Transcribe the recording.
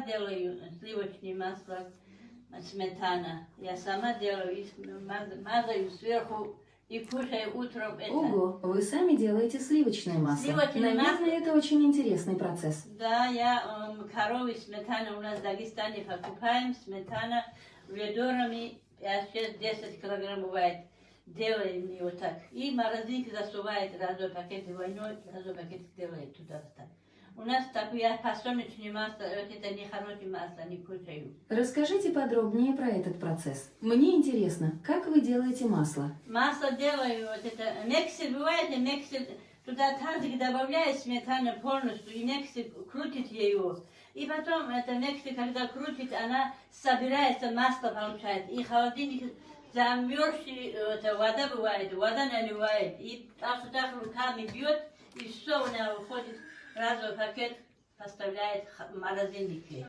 делаю сливочное масло, сметана. Я сама делаю, мазаю сверху и кушаю утром это. Ого, вы сами делаете сливочное масло. Сливочное Наверное, масло. это очень интересный процесс. Да, я коровы сметана у нас в Дагестане покупаем, сметана ведрами 5-6-10 килограмм бывает. Делаем его так. И морозилке засувает разой пакет двойной, разой пакет делает туда так. У нас такое подсолнечное масло, это нехорошее масло, не кушаю. Расскажите подробнее про этот процесс. Мне интересно, как вы делаете масло? Масло делаю, вот это, миксер бывает, и миксер, туда тазик добавляет сметану полностью, и миксер крутит ее. И потом это миксер, когда крутит, она собирается, масло получает. И холодильник замерзшая вода бывает, вода наливает. И просто так руками бьет, и все, она уходит, разовый пакет поставляет в морозильнике.